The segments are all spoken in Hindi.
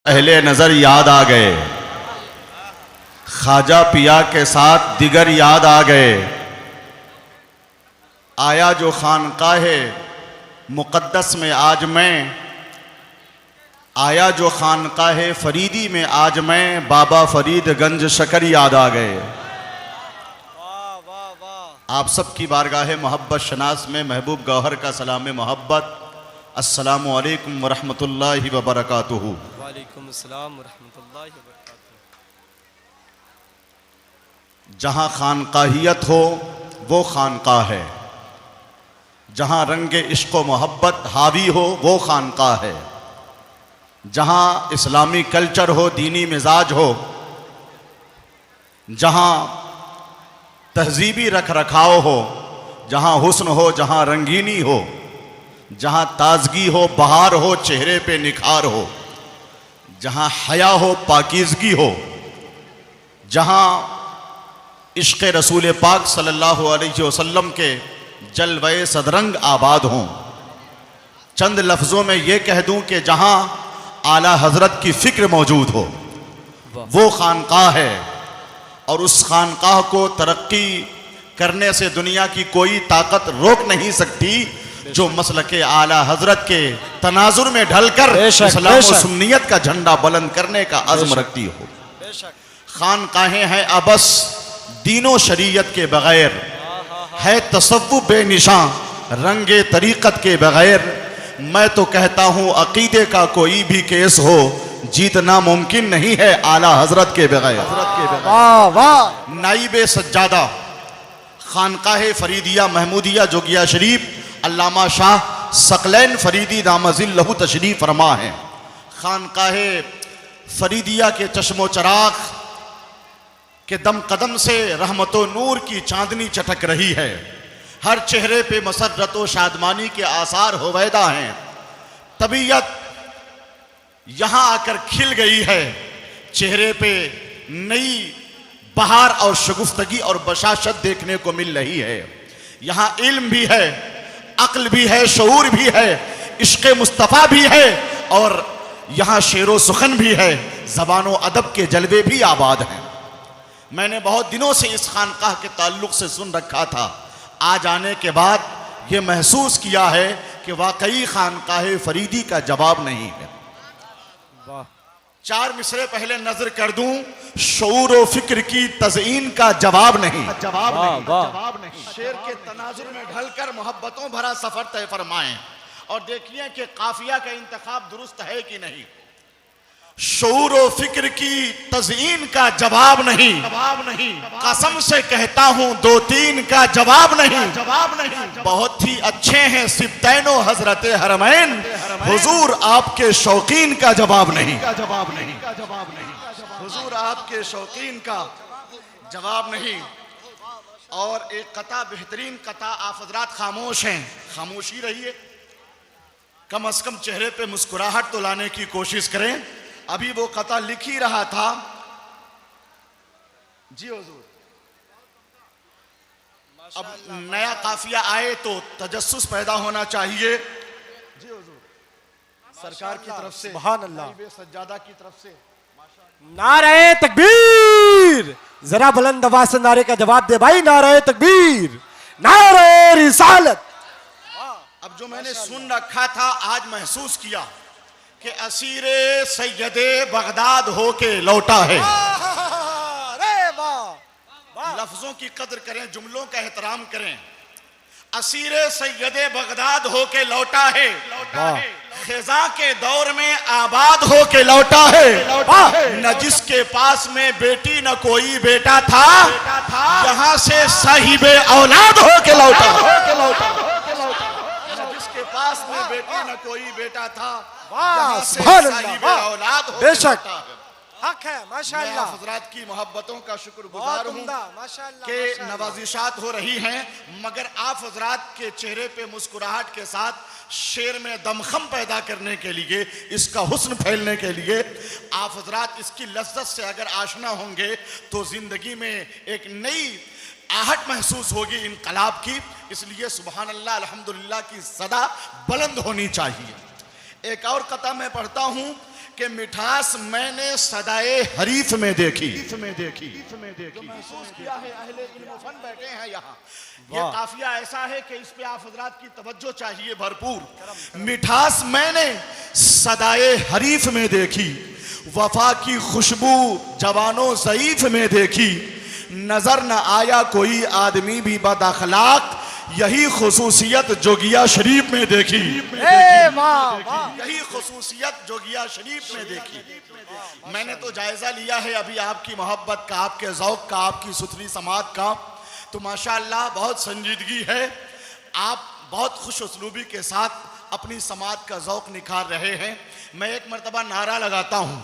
पहले नजर याद आ गए, ख्वाजा पिया के साथ दिगर याद आ गए। आया जो खानकाहे मुक़द्दस में आज मैं, आया जो खानकाहे फरीदी में आज मैं, बाबा फरीदगंज शकर याद आ गए। आप सब की बारगाह मोहब्बत शनास में महबूब गौहर का सलाम मोहब्बत। अस्सलामु अलैकुम वरहमतुल्लाहि वबरकातुहू। वालेकुम अस्सलाम वरहमतुल्लाहि वबरकातुहू। जहाँ खानकाहियत हो वो खानकाह है, जहाँ रंग इश्क़ व मोहब्बत हावी हो वो खानकाह है, जहाँ इस्लामी कल्चर हो, दीनी मिजाज हो, जहाँ तहजीबी रख रखाव हो, जहाँ हुस्न हो, जहाँ रंगीनी हो, जहाँ ताजगी हो, बहार हो, चेहरे पे निखार हो, जहाँ हया हो, पाकीज़गी हो, जहाँ इश्क़ रसूल पाक सल्लल्लाहु अलैहि वसल्लम के जलवे सदरंग आबाद हों। चंद लफ्ज़ों में ये कह दूं कि जहाँ आला हज़रत की फ़िक्र मौजूद हो वो खानकाह है, और उस खानकाह को तरक्की करने से दुनिया की कोई ताकत रोक नहीं सकती जो मसलके आला हज़रत के तनाजुर में ढलकर इस्लाम व सुन्नियत का झंडा बुलंद करने का अज़्म रखती हो। खानकाहें हैं अबस दीनो शरीयत के बगैर, है तसव्वुफ़ बेनिशां रंगे तरीक़त के बगैर। मैं तो कहता हूँ अक़ीदे का कोई भी केस हो, जीतना मुमकिन नहीं है आला हज़रत के बगैर। नाइबे सज्जादा खानकाह फरीदिया महमूदिया जोगिया शरीफ अल्लामा शाह सकलैन फरीदी दामजिल्लहु तशरीफ़ फरमा है। खानकाह फरीदिया के चश्मो चराग के दम कदम से रहमतो नूर की चांदनी चटक रही है। हर चेहरे पे मसरत व शादमानी के आसार होवैदा हैं। तबीयत यहाँ आकर खिल गई है, चेहरे पे नई बहार और शगुफ्तगी और बशाशत देखने को मिल रही है। यहाँ इल्म भी है, अक्ल भी है, शऊर भी है, इश्क़ मुस्तफ़ा भी है, और यहाँ शेरो सुखन भी है, ज़बानो अदब के जलवे भी आबाद हैं। मैंने बहुत दिनों से इस खानकाह के ताल्लुक़ से सुन रखा था, आज आने के बाद ये महसूस किया है कि वाकई खानकाह फरीदी का जवाब नहीं है। चार मिसरे पहले नजर कर दूं, शऊर व फिक्र की तज़ईन का जवाब नहीं, जवाब नहीं। शेर के तनाजुर में ढलकर मोहब्बतों भरा सफर तय फरमाएं और देखिए कि काफिया का इंतखाब दुरुस्त है कि नहीं। शऊर व फिक्र की तज़ईन का जवाब नहीं, कसम से कहता हूं दो तीन का जवाब नहीं। बहुत ही अच्छे हैं सिब्तैनो हजरत हरमैन, हुजूर आपके शौकीन का जवाब नहीं। हुजूर आपके शौकीन का जवाब नहीं। और एक कता बेहतरीन कता, आप हजरात खामोश हैं, खामोशी रहिए, कम अज कम चेहरे पे मुस्कुराहट तो लाने की कोशिश करें। अभी वो कता लिख ही रहा था जी हुजूर। अब नया काफिया आए तो तजस्सुस पैदा होना चाहिए जी हुजूर, सरकार की तरफ से, सुभान अल्लाह, सज्जादा की तरफ से। नारे तकबीर, जरा बुलंद आवाज से नारे का जवाब दे भाई। नारे तकबीर, नारे रिसालत। अब जो मैंने सुन रखा था आज महसूस किया कि असीरे सैयदे बगदाद होके लौटा है। लफ्जों की कदर करें, जुमलों का एहतराम करें। असीरे सैयदे बगदाद होके लौटा है, खिजा के दौर में आबाद होके लौटा है। न जिसके पास में बेटी न कोई बेटा था, यहाँ से साहिबे औलाद होके लौटा। जिसके पास में बेटी न कोई बेटा था, बेशक हक है। माशाअल्लाह, हज़रात की मोहब्बतों का शुक्रगुजार हूँ कि नवाजिशात हो रही हैं, मगर आप हज़रात के चेहरे पे मुस्कुराहट के साथ शेर में दमखम पैदा करने के लिए, इसका हुस्न फैलने के लिए आप हज़रात इसकी लज्जत से अगर आशना होंगे तो ज़िंदगी में एक नई आहट महसूस होगी इनकलाब की। इसलिए सुभान अल्लाह अल्हम्दुलिल्लाह की सदा बुलंद होनी चाहिए। एक और कता मैं पढ़ता हूँ, कि मिठास मैंने सदाए हरीफ में देखी। जो महसूस किया है अहले इल्म फन बैठे हैं यहाँ, ये वाह। काफिया ऐसा है कि इस पे आप हजरात की तवज्जो चाहिए भरपूर। मिठास मैंने सदाए हरीफ में देखी, वफा की खुशबू जवानों ज़ईफ में देखी, नजर न आया कोई आदमी भी बद अखलाक, यही खुसूसियत जोगिया शरीफ में देखी। यही खुसूसियत जोगिया शरीफ में देखी। मैंने तो जायजा लिया है अभी आपकी मोहब्बत का, आपके ज़ौक़ का, आपकी सुथरी समात का, तो माशाअल्लाह बहुत संजीदगी है। आप बहुत खुश उसलूबी के साथ अपनी समात का ज़ौक़ निखार रहे हैं। मैं एक मरतबा नारा लगाता हूँ,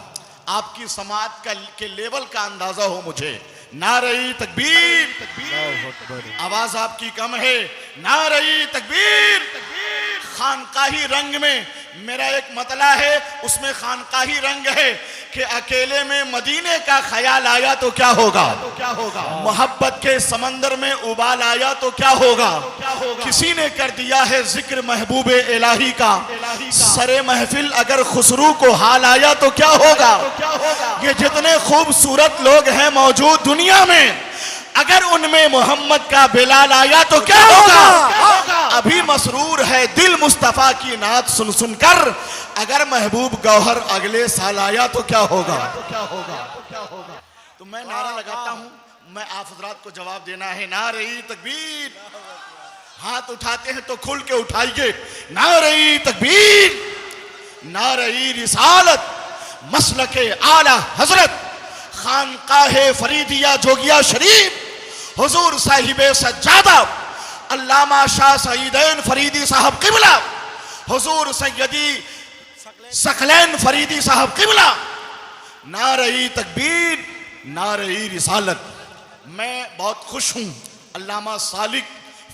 आपकी समात का के लेवल का अंदाजा हो मुझे। नारे तकबीर, आवाज आपकी कम है। नारे तकबीर। खानकाही रंग में मेरा एक मतला है, उसमें खानकाही रंग है कि अकेले में मदीने का ख्याल आया तो क्या होगा, मोहब्बत के समंदर में उबाल आया तो क्या होगा। किसी ने कर दिया है जिक्र महबूब इलाही का, सरे महफिल अगर खुसरू को हाल आया तो क्या होगा। ये जितने खूबसूरत लोग हैं मौजूद दुनिया में, अगर उनमें मोहम्मद का बिलाल आया तो क्या होगा। अभी मसरूर है दिल मुस्तफा की नात सुन सुनकर, अगर महबूब गौहर अगले साल आया तो क्या होगा। तो मैं नारा लगाता हूं, मैं आप हजरात को जवाब देना है। नारे तकबीर, हाथ उठाते हैं तो खुल के उठाइए। नारे तकबीर, नारे रिसालत, मसलके आला हजरत खानकाहे फरीदिया जोगिया शरीफ, हुजूर साहिबे सज्जादा अल्लामा शाह सईदैन फरीदी साहब किबला, हुजूर सैयदी सकलैन फरीदी साहब किबला। नारे तकबीर, नारे रिसालत। मैं बहुत खुश हूँ अल्लामा सालिक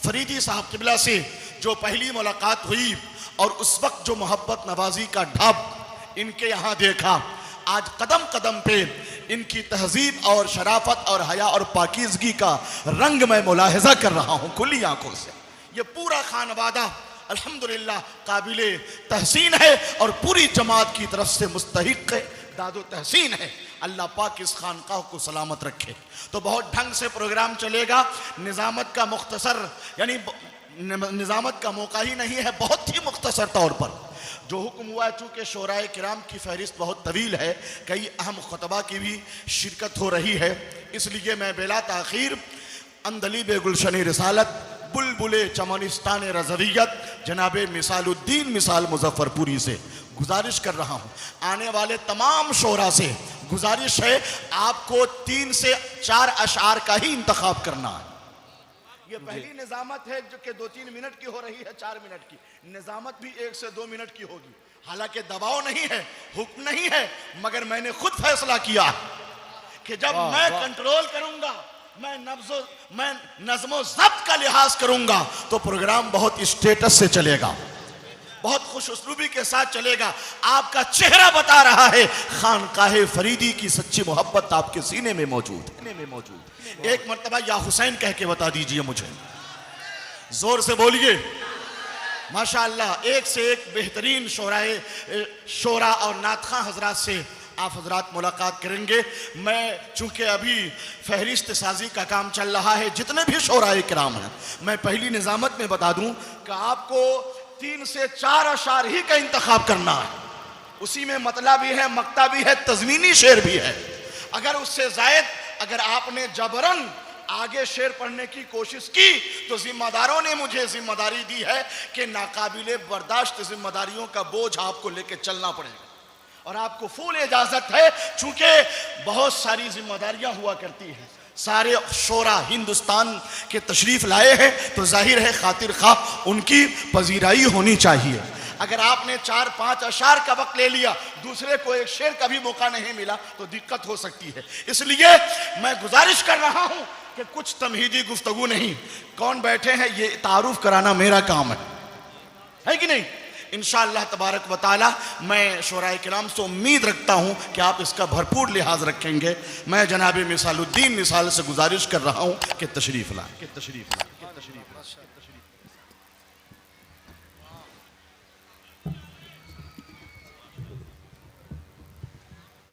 फरीदी साहब किबला से जो पहली मुलाकात हुई और उस वक्त जो मोहब्बत नवाजी का ढाब इनके यहाँ देखा, आज कदम कदम पे इनकी तहजीब और शराफत और हया और पाकीज़गी का रंग मैं मुलाहिजा कर रहा हूँ खुली आंखों से। ये पूरा खानवादा अल्हम्दुलिल्लाह काबिले तहसीन है और पूरी जमात की तरफ से मुस्तहिक दादो तहसीन है। अल्लाह पाक इस खानकाह को सलामत रखे। तो बहुत ढंग से प्रोग्राम चलेगा। निज़ामत का मुख्तसर, यानी निज़ामत का मौका ही नहीं है, बहुत ही मुख्तसर तौर पर जो हुक्म हुआ, चूँकि शोराए किराम की फहरिस्त बहुत तवील है, कई अहम खुतबा की भी शिरकत हो रही है, इसलिए मैं बेला ताख़ीर अंदलीब गुलशन रिसालत बुलबुले चमनिस्तान रज़वियत जनाब मिसालुद्दीन मिसाल मुजफ्फरपुरी से गुजारिश कर रहा हूँ, आने वाले तमाम शोरा से गुजारिश है आपको 3 से 4 अशार का ही इंतखाब करना है। ये पहली निजामत है जो कि 2-3 मिनट की हो रही है, 4 मिनट की निजामत भी 1 से 2 मिनट की होगी। हालांकि दबाव नहीं है, हुक्म नहीं है, मगर मैंने खुद फैसला किया कि जब मैं कंट्रोल करूंगा, मैं नज़्मो ज़ब्त का लिहाज करूंगा तो प्रोग्राम बहुत स्टेटस से चलेगा, बहुत खुश उसलूबी के साथ चलेगा। आपका चेहरा बता रहा है खानकाहे फरीदी की सच्ची मोहब्बत आपके सीने में मौजूद है। एक मर्तबा या हुसैन कह के बता दीजिए मुझे, जोर से बोलिए। माशाअल्लाह, एक से एक बेहतरीन शोरा और नातखा हजरात से आप हजरात मुलाकात करेंगे। मैं चूंकि अभी फहरिस्त साजी का काम चल रहा है, जितने भी शोराए किराम हैं, मैं पहली निजामत में बता दूं कि आपको 3 से 4 अशार ही का इंतखाब करना है। उसी में मतला भी है, मक्ता भी है, तज़मीनी शेर भी है। अगर उससे जायद अगर आपने जबरन आगे शेर पढ़ने की कोशिश की तो जिम्मेदारों ने मुझे जिम्मेदारी दी है कि नाकाबिले बर्दाश्त जिम्मेदारियों का बोझ आपको लेके चलना पड़ेगा और आपको फुल इजाजत है। चूंकि बहुत सारी जिम्मेदारियां हुआ करती हैं, सारे शोरा हिंदुस्तान के तशरीफ लाए हैं, तो जाहिर है खातिर खा उनकी पजीराई होनी चाहिए। अगर आपने 4-5 अशार का वक्त ले लिया, दूसरे को एक शेर का भी मौका नहीं मिला तो दिक्कत हो सकती है। इसलिए मैं गुजारिश कर रहा हूं कि कुछ तमहीदी गुफ्तगू नहीं, कौन बैठे हैं ये तारुफ कराना मेरा काम है कि नहीं। इंशाअल्लाह तबारक व तआला मैं शोराए किराम से उम्मीद रखता हूं कि आप इसका भरपूर लिहाज रखेंगे। मैं जनाब मिसालुद्दीन मिसाल से गुजारिश कर रहा हूं कि तशरीफ ला।